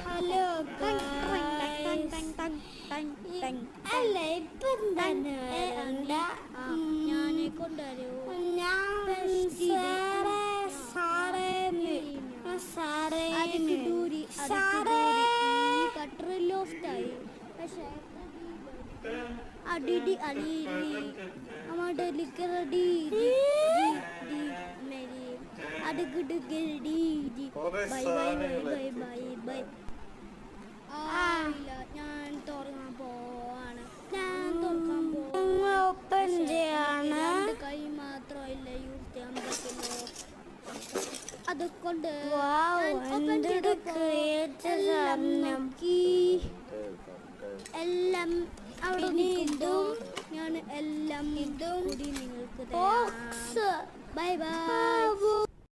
Hello അല്ല ഇപ്പൊ ഞാനെ കൊണ്ടുവരൂ ലോഫ്റ്റായി പക്ഷേ അടിടി അലീലി നമ്മുടെ ലിക്കറടി മേരി അടുകിടുകടി bye bye bye bye bye ഇല്ല ഞാൻ തുറക്കാൻ പോവാണ് ഓപ്പൺ ചെയ്യാണ്. കൈ മാത്രമില്ല യൂസ് ചെയ്യാൻ പറ്റുള്ളൂ അതുകൊണ്ട് എല്ലാം അവിടെ നിൽക്കും ഞാൻ എല്ലാം ഇതും കൂടി നിങ്ങൾക്ക് തരാം ബൈ ബൈ